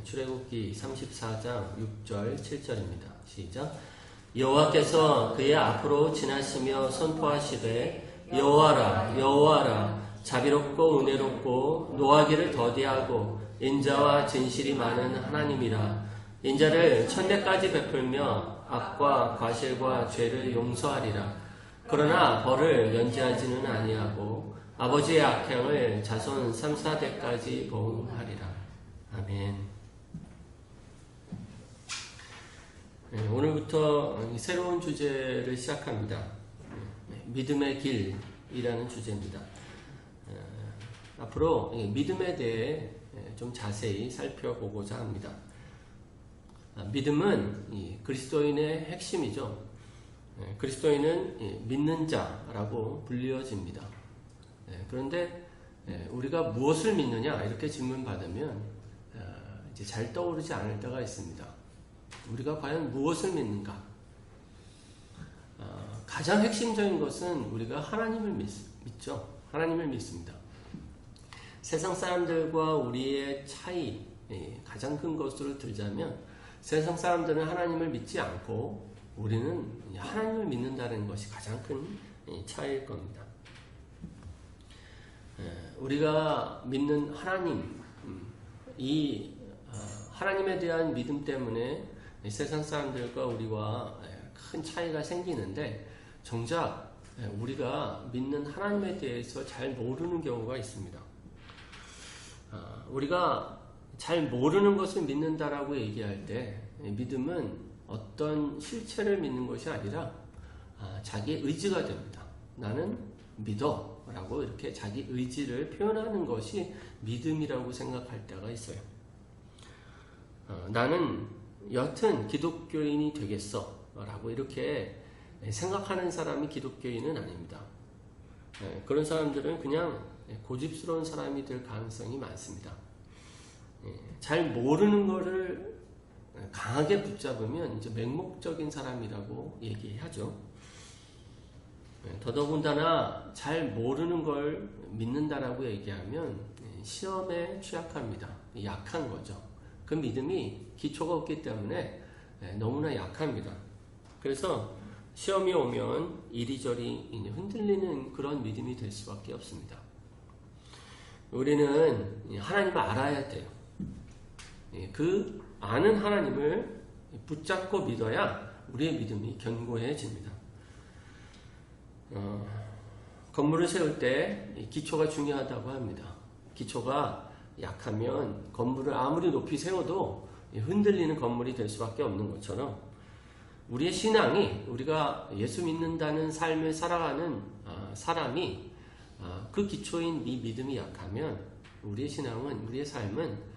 출애굽기 34장 6절 7절입니다. 시작. 여호와께서 그의 앞으로 지나시며 선포하시되 여호와라 여호와라 자비롭고 은혜롭고 노하기를 더디하고 인자와 진실이 많은 하나님이라. 인자를 천대까지 베풀며 악과 과실과 죄를 용서하리라. 그러나 벌을 면제하지는 아니하고 아버지의 악행을 자손 3, 4대까지 보응하리라. 아멘. 네, 오늘부터 새로운 주제를 시작합니다. 믿음의 길이라는 주제입니다. 앞으로 믿음에 대해 좀 자세히 살펴보고자 합니다. 믿음은 그리스도인의 핵심이죠. 그리스도인은 믿는 자라고 불리어집니다. 그런데 우리가 무엇을 믿느냐 이렇게 질문받으면 이제 잘 떠오르지 않을 때가 있습니다. 우리가 과연 무엇을 믿는가? 가장 핵심적인 것은 우리가 하나님을 믿죠. 하나님을 믿습니다. 세상 사람들과 우리의 차이, 가장 큰 것으로 들자면 세상 사람들은 하나님을 믿지 않고 우리는 하나님을 믿는다는 것이 가장 큰 차이일 겁니다. 우리가 믿는 하나님, 이 하나님에 대한 믿음 때문에 세상 사람들과 우리와 큰 차이가 생기는데 정작 우리가 믿는 하나님에 대해서 잘 모르는 경우가 있습니다. 우리가 잘 모르는 것을 믿는다라고 얘기할 때 믿음은 어떤 실체를 믿는 것이 아니라 자기의 의지가 됩니다. 나는 믿어 라고 이렇게 자기 의지를 표현하는 것이 믿음이라고 생각할 때가 있어요. 나는 여튼 기독교인이 되겠어 라고 이렇게 생각하는 사람이 기독교인은 아닙니다. 그런 사람들은 그냥 고집스러운 사람이 될 가능성이 많습니다. 잘 모르는 거를 강하게 붙잡으면 이제 맹목적인 사람이라고 얘기하죠. 더더군다나 잘 모르는 걸 믿는다라고 얘기하면 시험에 취약합니다. 약한 거죠. 그 믿음이 기초가 없기 때문에 너무나 약합니다. 그래서 시험이 오면 이리저리 흔들리는 그런 믿음이 될 수밖에 없습니다. 우리는 하나님을 알아야 돼요. 그 아는 하나님을 붙잡고 믿어야 우리의 믿음이 견고해집니다. 건물을 세울 때 기초가 중요하다고 합니다. 기초가 약하면 건물을 아무리 높이 세워도 흔들리는 건물이 될 수밖에 없는 것처럼 우리의 신앙이, 우리가 예수 믿는다는 삶을 살아가는 사람이 그 기초인 이 믿음이 약하면 우리의 신앙은, 우리의 삶은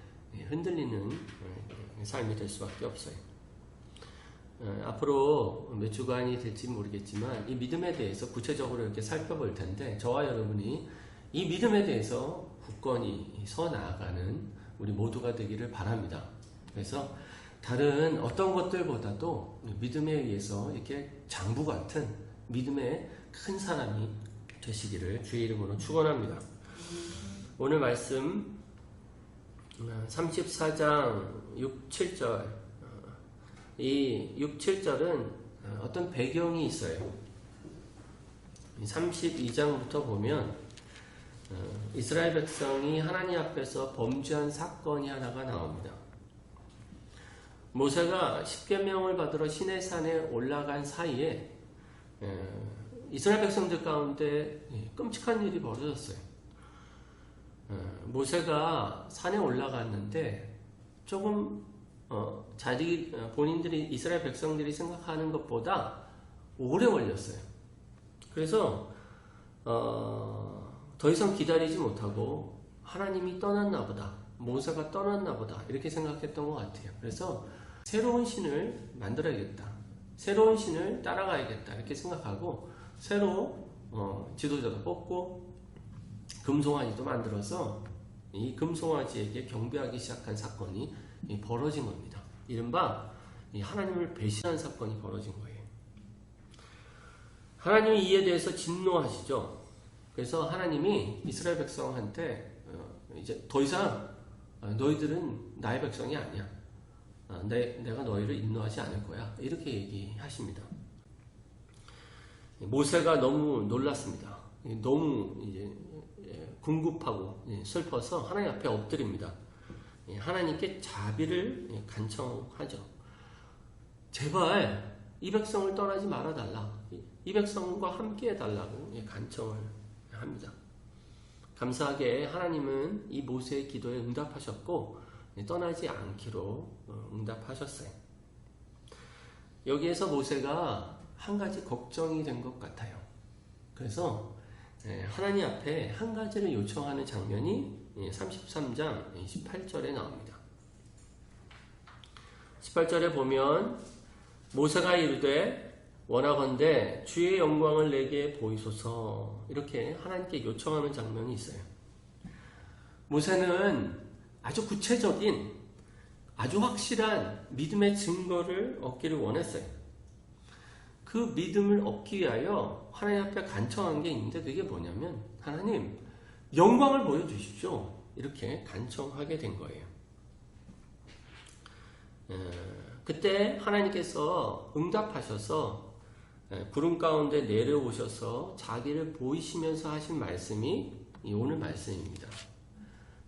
흔들리는 삶이 될 수밖에 없어요. 앞으로 몇 주간이 될지 모르겠지만 이 믿음에 대해서 구체적으로 이렇게 살펴볼 텐데 저와 여러분이 이 믿음에 대해서 굳건히 서 나아가는 우리 모두가 되기를 바랍니다. 그래서 다른 어떤 것들보다도 믿음에 의해서 이렇게 장부 같은 믿음의 큰 사람이 되시기를 주의 이름으로 축원합니다. 오늘 말씀 34장 6, 7절, 이 6, 7절은 어떤 배경이 있어요. 32장부터 보면 이스라엘 백성이 하나님 앞에서 범죄한 사건이 하나가 나옵니다. 모세가 십계명을 받으러 시내산에 올라간 사이에 이스라엘 백성들 가운데 끔찍한 일이 벌어졌어요. 모세가 산에 올라갔는데 조금 본인들이 이스라엘 백성들이 생각하는 것보다 오래 걸렸어요. 그래서 더 이상 기다리지 못하고 하나님이 떠났나 보다, 모세가 떠났나 보다 이렇게 생각했던 것 같아요. 그래서 새로운 신을 만들어야겠다, 새로운 신을 따라가야겠다 이렇게 생각하고 새로 지도자도 뽑고 금송아지도 만들어서 이 금송아지에게 경배하기 시작한 사건이 벌어진 겁니다. 이른바 하나님을 배신한 사건이 벌어진 거예요. 하나님이 이에 대해서 진노하시죠. 그래서 하나님이 이스라엘 백성한테 이제 더 이상 너희들은 나의 백성이 아니야. 내가 너희를 인도하지 않을 거야. 이렇게 얘기하십니다. 모세가 너무 놀랐습니다. 너무 이제 궁급하고 슬퍼서 하나님 앞에 엎드립니다. 하나님께 자비를 간청하죠. 제발 이 백성을 떠나지 말아달라. 이 백성과 함께 해달라고 간청을 합니다. 감사하게 하나님은 이 모세의 기도에 응답하셨고 떠나지 않기로 응답하셨어요. 여기에서 모세가 한 가지 걱정이 된 것 같아요. 그래서 하나님 앞에 한 가지를 요청하는 장면이 33장 18절에 나옵니다. 18절에 보면 모세가 이르되 원하건대 주의 영광을 내게 보이소서, 이렇게 하나님께 요청하는 장면이 있어요. 모세는 아주 구체적인, 아주 확실한 믿음의 증거를 얻기를 원했어요. 그 믿음을 얻기 위하여 하나님 앞에 간청한 게 있는데, 그게 뭐냐면 하나님 영광을 보여주십시오, 이렇게 간청하게 된 거예요. 그때 하나님께서 응답하셔서 구름 가운데 내려오셔서 자기를 보이시면서 하신 말씀이 이 오늘 말씀입니다.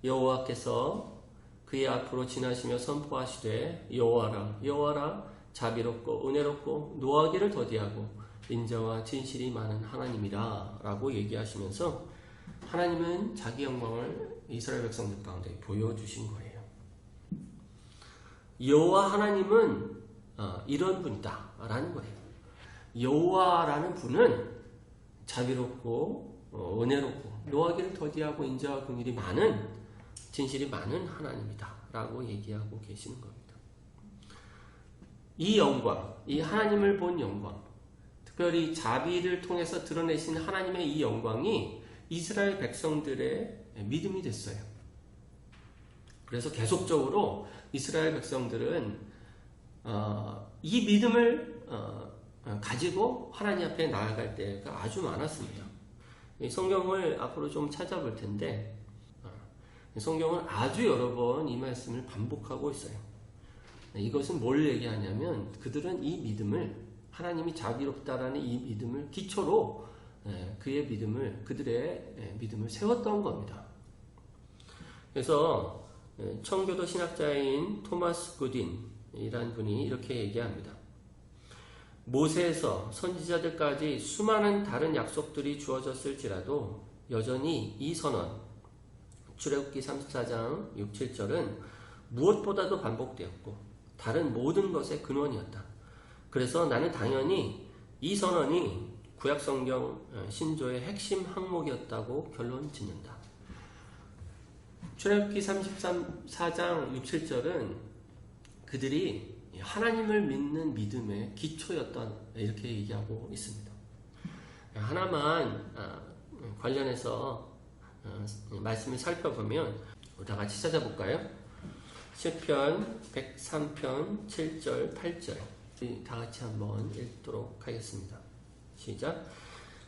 여호와께서 그의 앞으로 지나시며 선포하시되 여호와라 여호와라 자비롭고 은혜롭고 노하기를 더디하고 인자와 진실이 많은 하나님이라 라고 얘기하시면서 하나님은 자기 영광을 이스라엘 백성들 가운데 보여주신 거예요. 여호와 하나님은 이런 분이다 라는 거예요. 여호와라는 분은 자비롭고 은혜롭고 노하기를 더디하고 인자와 긍휼이 많은, 진실이 많은 하나님이다 라고 얘기하고 계시는 겁니다. 이 영광, 이 하나님을 본 영광, 특별히 자비를 통해서 드러내신 하나님의 이 영광이 이스라엘 백성들의 믿음이 됐어요. 그래서 계속적으로 이스라엘 백성들은 이 믿음을 가지고 하나님 앞에 나아갈 때가 아주 많았습니다. 성경을 앞으로 좀 찾아볼 텐데 성경은 아주 여러 번 이 말씀을 반복하고 있어요. 이것은 뭘 얘기하냐면 그들은 이 믿음을, 하나님이 자비롭다라는 이 믿음을 기초로 그들의 믿음을 세웠던 겁니다. 그래서 청교도 신학자인 토마스 구딘이라는 분이 이렇게 얘기합니다. 모세에서 선지자들까지 수많은 다른 약속들이 주어졌을지라도 여전히 이 선언, 출애굽기 34장 6, 7절은 무엇보다도 반복되었고 다른 모든 것의 근원이었다. 그래서 나는 당연히 이 선언이 구약성경 신조의 핵심 항목이었다고 결론 짓는다. 출애굽기 34장 6, 7절은 그들이 하나님을 믿는 믿음의 기초였던, 이렇게 얘기하고 있습니다. 하나만 관련해서 말씀을 살펴보면 다 같이 찾아볼까요? 시편 103편 7절 8절 다 같이 한번 읽도록 하겠습니다. 시작.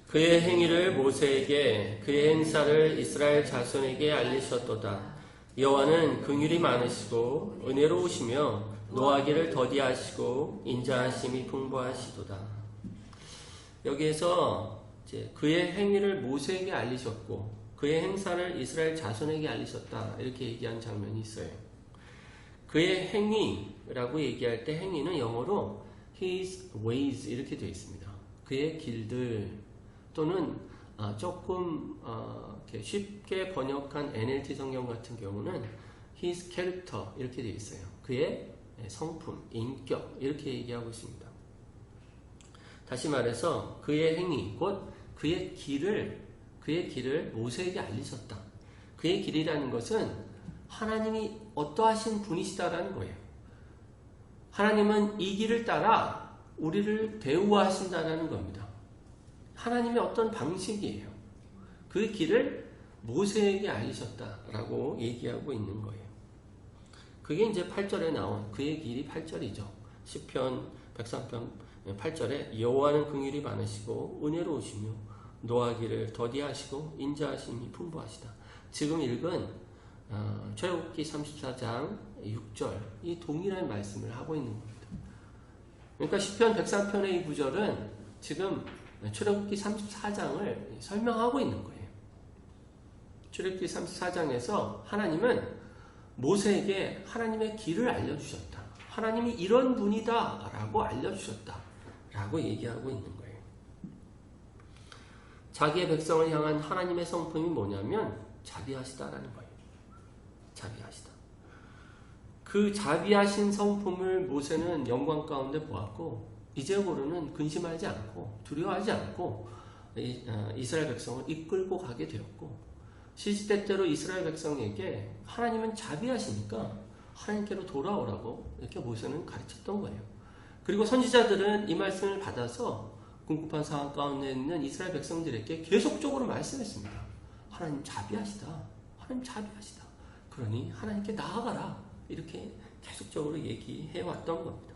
그의 행위를 모세에게 그의 행사를 이스라엘 자손에게 알리셨도다. 여호와는 긍휼이 많으시고 은혜로우시며 노하기를 더디하시고 인자하심이 풍부하시도다. 여기에서 이제 그의 행위를 모세에게 알리셨고 그의 행사를 이스라엘 자손에게 알리셨다, 이렇게 얘기한 장면이 있어요. 그의 행위라고 얘기할 때 행위는 영어로 his ways 이렇게 되어 있습니다. 그의 길들, 또는 조금 쉽게 번역한 NLT 성경 같은 경우는 his character 이렇게 되어 있어요. 그의 성품, 인격, 이렇게 얘기하고 있습니다. 다시 말해서 그의 행위, 곧 그의 길을 모세에게 알리셨다. 그의 길이라는 것은 하나님이 어떠하신 분이시다라는 거예요. 하나님은 이 길을 따라 우리를 대우하신다는 겁니다. 하나님의 어떤 방식이에요. 그 길을 모세에게 알리셨다라고 얘기하고 있는 거예요. 그게 이제 8절에 나온 그의 길이 8절이죠. 시편 103편 8절에 여호와는 긍휼이 많으시고 은혜로우시며 노하기를 더디하시고 인자하심이 풍부하시다. 지금 읽은 출애굽기 34장 6절 이 동일한 말씀을 하고 있는 겁니다. 그러니까 시편 103편의 이 구절은 지금 출애굽기 34장을 설명하고 있는 거예요. 출애굽기 34장에서 하나님은 모세에게 하나님의 길을 알려주셨다. 하나님이 이런 분이다 라고 알려주셨다 라고 얘기하고 있는 거예요. 자기의 백성을 향한 하나님의 성품이 뭐냐면 자비하시다라는 거예요. 자비하시다. 그 자비하신 성품을 모세는 영광 가운데 보았고 이제고로는 근심하지 않고 두려워하지 않고 이스라엘 백성을 이끌고 가게 되었고 시시때때로 이스라엘 백성에게 하나님은 자비하시니까 하나님께로 돌아오라고 이렇게 모세는 가르쳤던 거예요. 그리고 선지자들은 이 말씀을 받아서 궁핍한 상황 가운데 있는 이스라엘 백성들에게 계속적으로 말씀했습니다. 하나님 자비하시다. 하나님 자비하시다. 그러니 하나님께 나아가라. 이렇게 계속적으로 얘기해 왔던 겁니다.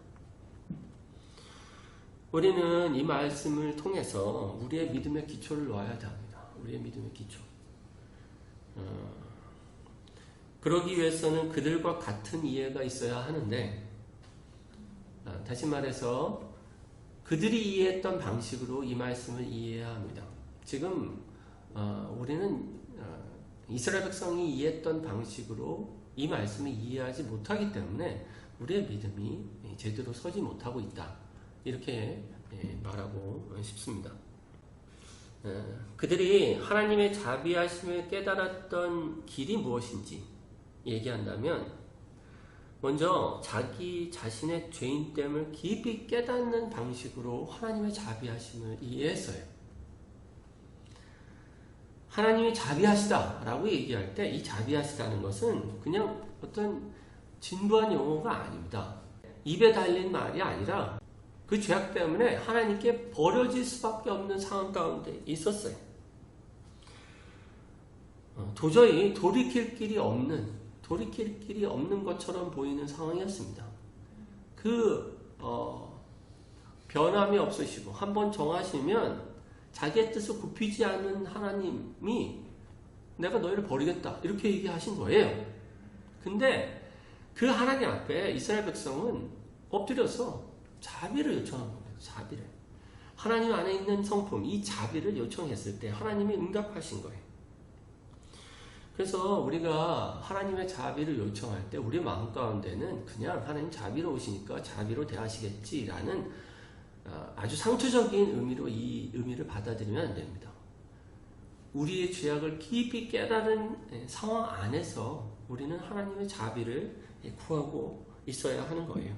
우리는 이 말씀을 통해서 우리의 믿음의 기초를 놓아야 합니다. 우리의 믿음의 기초. 그러기 위해서는 그들과 같은 이해가 있어야 하는데 다시 말해서 그들이 이해했던 방식으로 이 말씀을 이해해야 합니다. 지금 우리는 이스라엘 백성이 이해했던 방식으로 이 말씀을 이해하지 못하기 때문에 우리의 믿음이 제대로 서지 못하고 있다. 이렇게 말하고 싶습니다. 그들이 하나님의 자비하심을 깨달았던 길이 무엇인지 얘기한다면 먼저 자기 자신의 죄인됨을 깊이 깨닫는 방식으로 하나님의 자비하심을 이해했어요. 하나님이 자비하시다 라고 얘기할 때 이 자비하시다는 것은 그냥 어떤 진부한 용어가 아닙니다. 입에 달린 말이 아니라 그 죄악 때문에 하나님께 버려질 수밖에 없는 상황 가운데 있었어요. 도저히 돌이킬 길이 없는 것처럼 보이는 상황이었습니다. 변함이 없으시고 한번 정하시면 자기의 뜻을 굽히지 않는 하나님이 내가 너희를 버리겠다 이렇게 얘기하신 거예요. 근데 그 하나님 앞에 이스라엘 백성은 엎드려서 자비를 요청한 겁니다. 자비를. 하나님 안에 있는 성품, 이 자비를 요청했을 때 하나님이 응답하신 거예요. 그래서 우리가 하나님의 자비를 요청할 때 우리 마음 가운데는 그냥 하나님 자비로우시니까 자비로 대하시겠지라는 아주 상투적인 의미로 이 의미를 받아들이면 안 됩니다. 우리의 죄악을 깊이 깨달은 상황 안에서 우리는 하나님의 자비를 구하고 있어야 하는 거예요.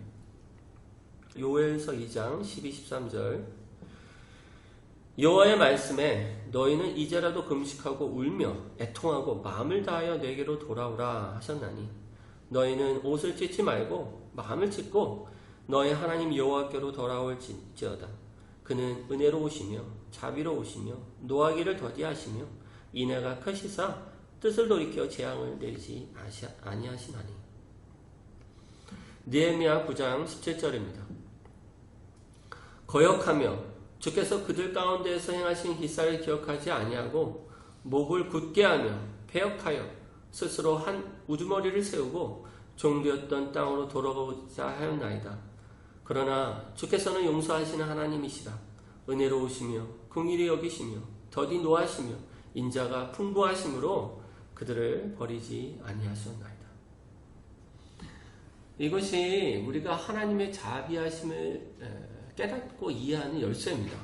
요엘서 2장 12, 13절 여호와의 말씀에 너희는 이제라도 금식하고 울며 애통하고 마음을 다하여 내게로 돌아오라 하셨나니 너희는 옷을 찢지 말고 마음을 찢고 너희 하나님 여호와께로 돌아올지어다. 그는 은혜로우시며 자비로우시며 노하기를 더디하시며 인애가 크시사 뜻을 돌이켜 재앙을 내리지 아니하시나니. 느헤미야 9장 17절입니다. 거역하며 주께서 그들 가운데에서 행하신 기사를 기억하지 아니하고 목을 굳게 하며 패역하여 스스로 한 우두머리를 세우고 종되었던 땅으로 돌아오자 하였나이다. 그러나 주께서는 용서하시는 하나님이시라. 은혜로우시며 긍휼히 여기시며 더디 노하시며 인자가 풍부하심으로 그들을 버리지 아니하셨나이다. 이것이 우리가 하나님의 자비하심을 깨닫고 이해하는 열쇠입니다.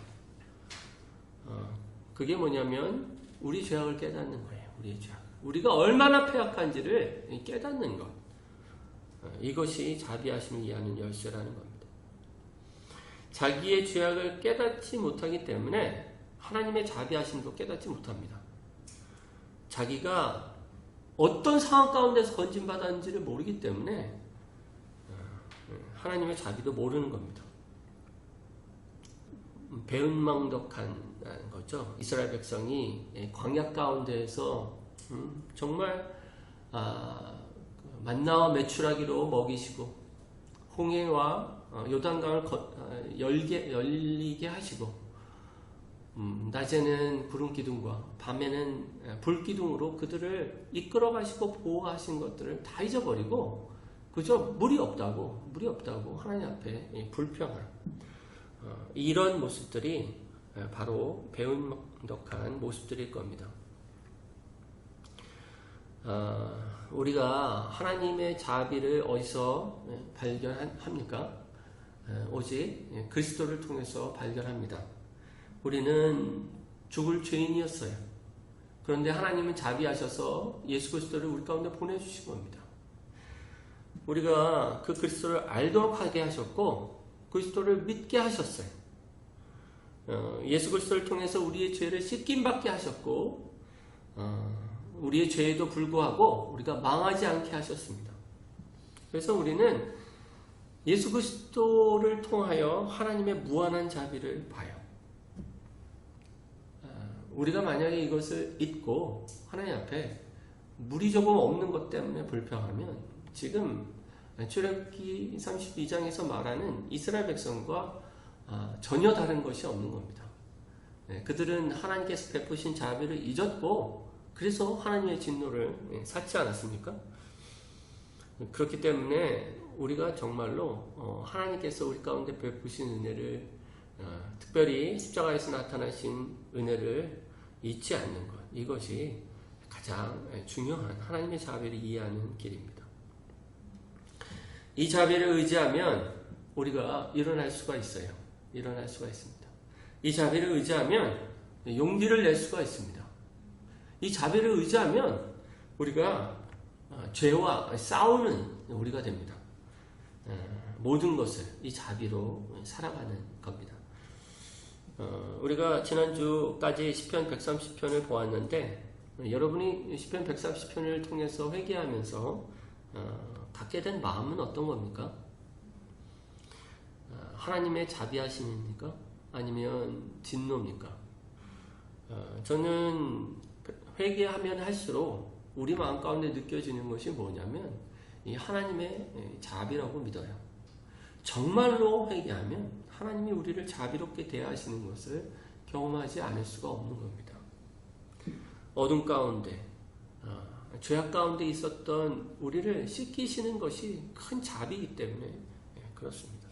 그게 뭐냐면 우리 죄악을 깨닫는 거예요. 우리의 죄악. 우리가 얼마나 패역한지를 깨닫는 것. 이것이 자비하심을 이해하는 열쇠라는 겁니다. 자기의 죄악을 깨닫지 못하기 때문에 하나님의 자비하심도 깨닫지 못합니다. 자기가 어떤 상황 가운데서 건진받았는지를 모르기 때문에 하나님의 자비도 모르는 겁니다. 배은망덕한 거죠. 이스라엘 백성이 광야 가운데에서 정말 만나와 메추라기로 먹이시고 홍해와 요단강을 열리게 하시고 낮에는 구름 기둥과 밤에는 불 기둥으로 그들을 이끌어 가시고 보호하신 것들을 다 잊어버리고 그저 물이 없다고 하나님 앞에 불평한 이런 모습들이 바로 배은덕한 모습들일 겁니다. 우리가 하나님의 자비를 어디서 발견합니까? 오직 그리스도를 통해서 발견합니다. 우리는 죽을 죄인이었어요. 그런데 하나님은 자비하셔서 예수 그리스도를 우리 가운데 보내주신 겁니다. 우리가 그 그리스도를 알도록 하게 하셨고 그리스도를 믿게 하셨어요. 예수 그리스도를 통해서 우리의 죄를 씻김받게 하셨고 우리의 죄에도 불구하고 우리가 망하지 않게 하셨습니다. 그래서 우리는 예수 그리스도를 통하여 하나님의 무한한 자비를 봐요. 우리가 만약에 이것을 잊고 하나님 앞에 물이 조금 없는 것 때문에 불평하면 지금 출애굽기 32장에서 말하는 이스라엘 백성과 전혀 다른 것이 없는 겁니다. 그들은 하나님께서 베푸신 자비를 잊었고 그래서 하나님의 진노를 샀지 않았습니까? 그렇기 때문에 우리가 정말로 하나님께서 우리 가운데 베푸신 은혜를 특별히 십자가에서 나타나신 은혜를 잊지 않는 것, 이것이 가장 중요한 하나님의 자비를 이해하는 길입니다. 이 자비를 의지하면 우리가 일어날 수가 있어요. 일어날 수가 있습니다. 이 자비를 의지하면 용기를 낼 수가 있습니다. 이 자비를 의지하면 우리가 죄와 싸우는 우리가 됩니다. 모든 것을 이 자비로 살아가는 겁니다. 우리가 지난주까지 시편 130편을 보았는데 여러분이 시편 130편을 통해서 회개하면서 갖게 된 마음은 어떤 겁니까? 하나님의 자비하심입니까? 아니면 진노입니까? 저는 회개하면 할수록 우리 마음 가운데 느껴지는 것이 뭐냐면 이 하나님의 자비라고 믿어요. 정말로 회개하면 하나님이 우리를 자비롭게 대하시는 것을 경험하지 않을 수가 없는 겁니다. 어둠 가운데 죄악 가운데 있었던 우리를 씻기시는 것이 큰 자비이기 때문에 그렇습니다.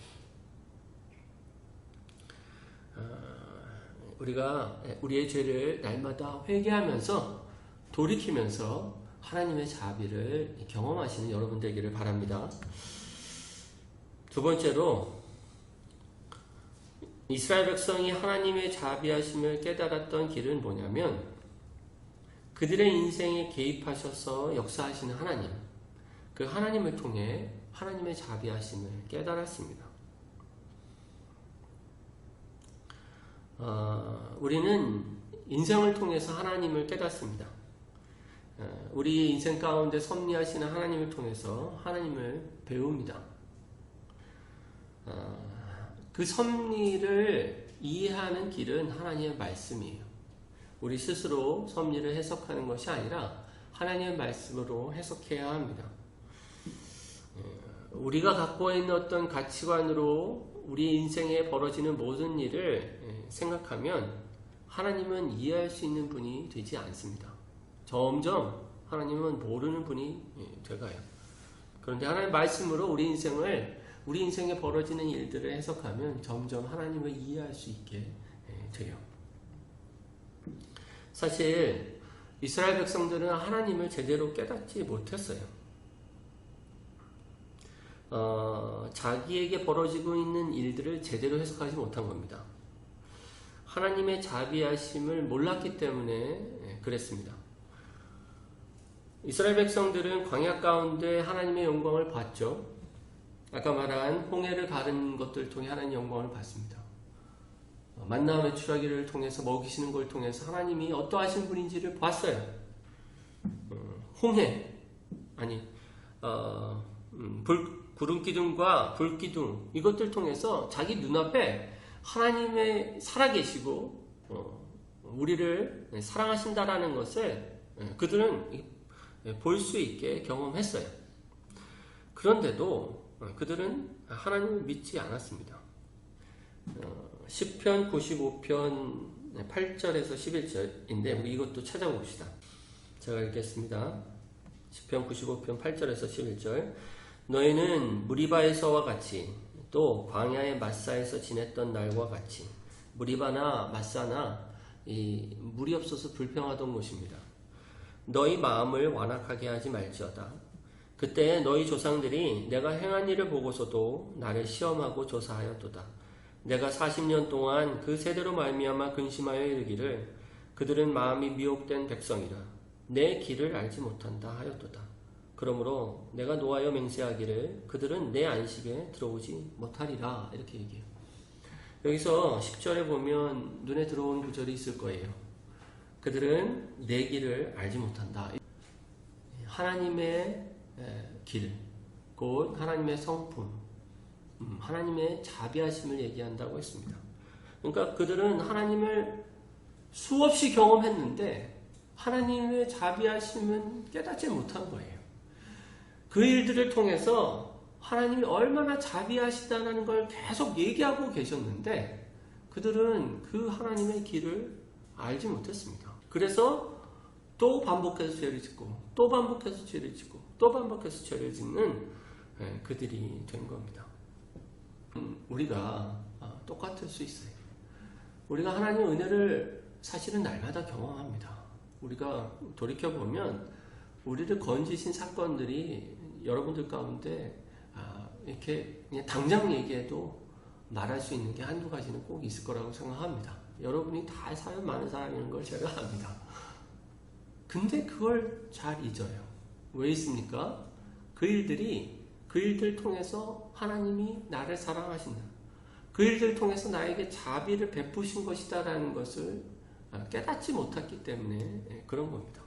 우리가 우리의 죄를 날마다 회개하면서 돌이키면서 하나님의 자비를 경험하시는 여러분 되기를 바랍니다. 두 번째로 이스라엘 백성이 하나님의 자비하심을 깨달았던 길은 뭐냐면 그들의 인생에 개입하셔서 역사하시는 하나님, 그 하나님을 통해 하나님의 자비하심을 깨달았습니다. 우리는 인생을 통해서 하나님을 깨닫습니다. 우리 인생 가운데 섭리하시는 하나님을 통해서 하나님을 배웁니다. 그 섭리를 이해하는 길은 하나님의 말씀이에요. 우리 스스로 섭리를 해석하는 것이 아니라 하나님의 말씀으로 해석해야 합니다. 우리가 갖고 있는 어떤 가치관으로 우리 인생에 벌어지는 모든 일을 생각하면 하나님은 이해할 수 있는 분이 되지 않습니다. 점점 하나님은 모르는 분이 돼가요. 그런데 하나님의 말씀으로 우리 인생에 벌어지는 일들을 해석하면 점점 하나님을 이해할 수 있게 돼요. 사실 이스라엘 백성들은 하나님을 제대로 깨닫지 못했어요. 자기에게 벌어지고 있는 일들을 제대로 해석하지 못한 겁니다. 하나님의 자비하심을 몰랐기 때문에 그랬습니다. 이스라엘 백성들은 광야 가운데 하나님의 영광을 봤죠. 아까 말한 홍해를 가른 것들을 통해 하나님의 영광을 봤습니다. 만나 메추라기를 통해서 먹이시는 걸 통해서 하나님이 어떠하신 분인지를 봤어요. 홍해 아니 구름기둥과 불기둥 이것들 통해서 자기 눈앞에 하나님의 살아계시고 우리를 사랑하신다라는 것을 그들은 볼 수 있게 경험했어요. 그런데도 그들은 하나님을 믿지 않았습니다. 시편 95편 8절에서 11절인데 우리 이것도 찾아봅시다. 제가 읽겠습니다. 시편 95편 8절에서 11절. 너희는 무리바에서와 같이 또 광야의 마사에서 지냈던 날과 같이. 무리바나 마사나 이 물이 없어서 불평하던 곳입니다. 너희 마음을 완악하게 하지 말지어다. 그때 너희 조상들이 내가 행한 일을 보고서도 나를 시험하고 조사하였도다. 내가 40년 동안 그 세대로 말미암아 근심하여 이르기를 그들은 마음이 미혹된 백성이라 내 길을 알지 못한다 하였도다. 그러므로 내가 노하여 맹세하기를 그들은 내 안식에 들어오지 못하리라 이렇게 얘기해요. 여기서 10절에 보면 눈에 들어오는 구절이 있을 거예요. 그들은 내 길을 알지 못한다. 하나님의 길, 곧 하나님의 성품, 하나님의 자비하심을 얘기한다고 했습니다. 그러니까 그들은 하나님을 수없이 경험했는데 하나님의 자비하심은 깨닫지 못한 거예요. 그 일들을 통해서 하나님이 얼마나 자비하시다는 걸 계속 얘기하고 계셨는데 그들은 그 하나님의 길을 알지 못했습니다. 그래서 또 반복해서 죄를 짓고 또 반복해서 죄를 짓고 또 반복해서 죄를 짓는 그들이 된 겁니다. 우리가 똑같을 수 있어요. 우리가 하나님의 은혜를 사실은 날마다 경험합니다. 우리가 돌이켜보면 우리를 건지신 사건들이 여러분들 가운데 이렇게 그냥 당장 얘기해도 말할 수 있는 게 한두 가지는 꼭 있을 거라고 생각합니다. 여러분이 다 사연 많은 사람인 걸 제가 압니다. 근데 그걸 잘 잊어요. 왜 있습니까? 그 일들 통해서 하나님이 나를 사랑하신다. 그 일들 통해서 나에게 자비를 베푸신 것이다 라는 것을 깨닫지 못했기 때문에 그런 겁니다.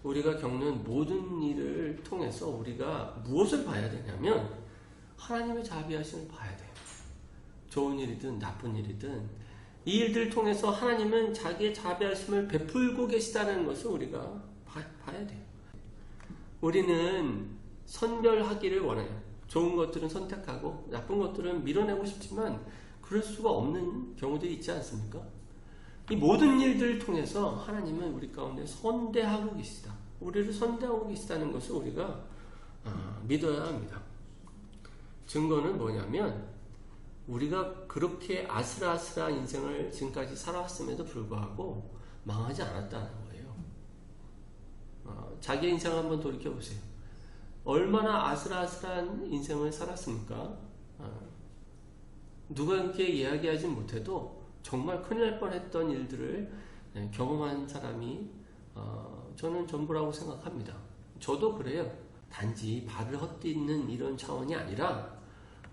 우리가 겪는 모든 일을 통해서 우리가 무엇을 봐야 되냐면 하나님의 자비하심을 봐야 돼요. 좋은 일이든 나쁜 일이든 이 일들을 통해서 하나님은 자기의 자비하심을 베풀고 계시다는 것을 우리가 봐야 돼요. 우리는 선별하기를 원해요. 좋은 것들은 선택하고 나쁜 것들은 밀어내고 싶지만 그럴 수가 없는 경우들이 있지 않습니까? 이 모든 일들을 통해서 하나님은 우리 가운데 선대하고 계시다. 우리를 선대하고 계시다는 것을 우리가 믿어야 합니다. 증거는 뭐냐면 우리가 그렇게 아슬아슬한 인생을 지금까지 살아왔음에도 불구하고 망하지 않았다는 거예요. 자기 인생을 한번 돌이켜보세요. 얼마나 아슬아슬한 인생을 살았습니까? 누가 이렇게 이야기하지 못해도 정말 큰일 날 뻔했던 일들을 경험한 사람이 저는 전부라고 생각합니다. 저도 그래요. 단지 발을 헛디디는 이런 차원이 아니라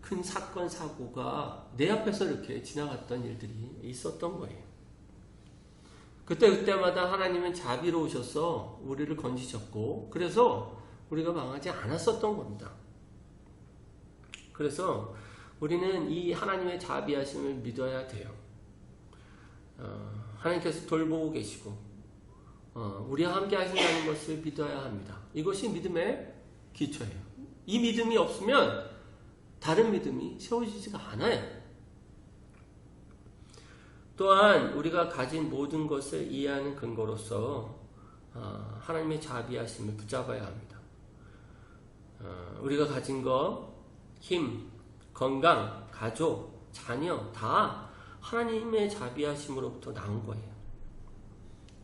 큰 사건 사고가 내 앞에서 이렇게 지나갔던 일들이 있었던 거예요. 그때마다 하나님은 자비로우셔서 우리를 건지셨고 그래서 우리가 망하지 않았었던 겁니다. 그래서 우리는 이 하나님의 자비하심을 믿어야 돼요. 하나님께서 돌보고 계시고 우리와 함께 하신다는 것을 믿어야 합니다. 이것이 믿음의 기초예요. 이 믿음이 없으면 다른 믿음이 세워지지가 않아요. 또한 우리가 가진 모든 것을 이해하는 근거로서 하나님의 자비하심을 붙잡아야 합니다. 우리가 가진 것, 힘, 건강, 가족, 자녀 다 하나님의 자비하심으로부터 나온 거예요.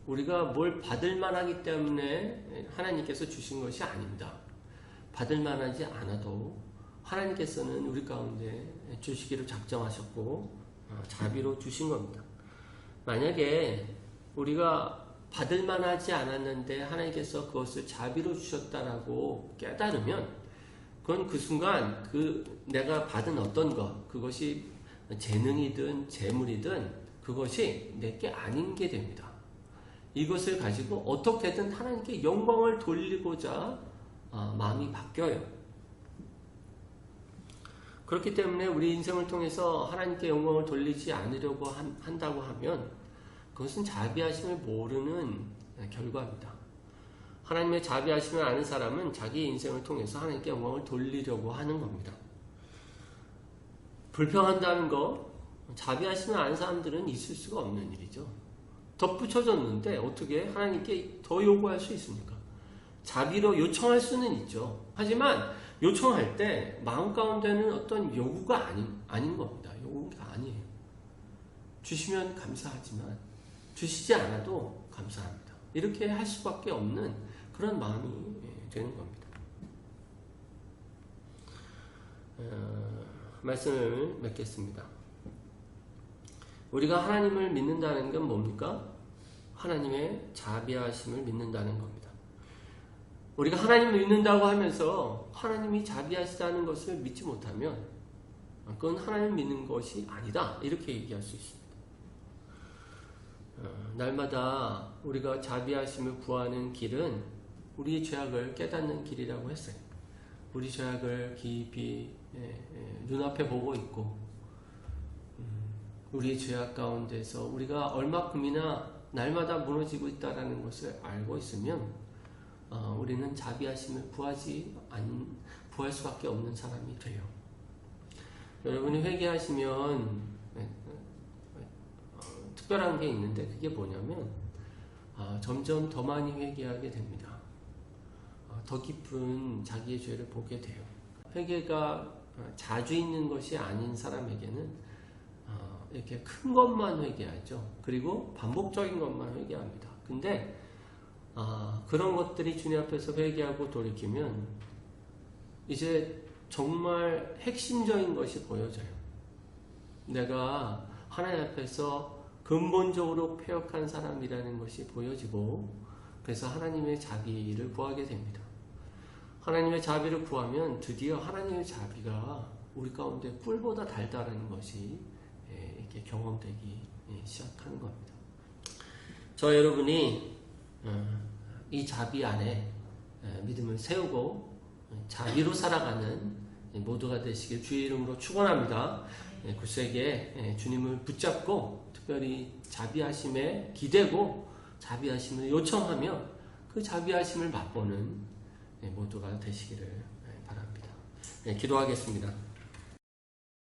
우리가 뭘 받을 만하기 때문에 하나님께서 주신 것이 아닙니다. 받을 만하지 않아도 하나님께서는 우리 가운데 주시기를 작정하셨고 자비로 주신 겁니다. 만약에 우리가 받을 만하지 않았는데 하나님께서 그것을 자비로 주셨다라고 깨달으면 그건 그 순간 내가 받은 어떤 것, 그것이 재능이든 재물이든 그것이 내게 아닌 게 됩니다. 이것을 가지고 어떻게든 하나님께 영광을 돌리고자 마음이 바뀌어요. 그렇기 때문에 우리 인생을 통해서 하나님께 영광을 돌리지 않으려고 한다고 하면 그것은 자비하심을 모르는 결과입니다. 하나님의 자비하심을 아는 사람은 자기 인생을 통해서 하나님께 영광을 돌리려고 하는 겁니다. 불평한다는 거, 자비하심을 아는 사람들은 있을 수가 없는 일이죠. 덧붙여졌는데 어떻게 하나님께 더 요구할 수 있습니까? 자비로 요청할 수는 있죠. 하지만 요청할 때 마음 가운데는 어떤 요구가 아닌 겁니다. 요구가 아니에요. 주시면 감사하지만 주시지 않아도 감사합니다. 이렇게 할 수밖에 없는 그런 마음이 되는 겁니다. 말씀을 맺겠습니다. 우리가 하나님을 믿는다는 건 뭡니까? 하나님의 자비하심을 믿는다는 겁니다. 우리가 하나님을 믿는다고 하면서 하나님이 자비하시다는 것을 믿지 못하면 그건 하나님을 믿는 것이 아니다, 이렇게 얘기할 수 있습니다. 날마다 우리가 자비하심을 구하는 길은 우리의 죄악을 깨닫는 길이라고 했어요. 우리 죄악을 깊이 눈앞에 보고 있고, 우리의 죄악 가운데서 우리가 얼마큼이나 날마다 무너지고 있다는 것을 알고 있으면 우리는 자비하심을 구할 수밖에 없는 사람이 돼요. 여러분이 회개하시면 특별한 게 있는데, 그게 뭐냐면 점점 더 많이 회개하게 됩니다. 더 깊은 자기의 죄를 보게 돼요. 회개가 자주 있는 것이 아닌 사람에게는 이렇게 큰 것만 회개하죠. 그리고 반복적인 것만 회개합니다. 근데 그런 것들이 주님 앞에서 회개하고 돌이키면 이제 정말 핵심적인 것이 보여져요. 내가 하나님 앞에서 근본적으로 패역한 사람이라는 것이 보여지고, 그래서 하나님의 자비를 구하게 됩니다. 하나님의 자비를 구하면 드디어 하나님의 자비가 우리 가운데 꿀보다 달다는 것이 이렇게 경험되기 시작하는 겁니다. 저 여러분이 이 자비 안에 믿음을 세우고 자비로 살아가는 모두가 되시길 주의 이름으로 축원합니다. 굳세게 주님을 붙잡고 특별히 자비하심에 기대고 자비하심을 요청하며 그 자비하심을 맛보는 모두가 되시기를 바랍니다. 기도하겠습니다.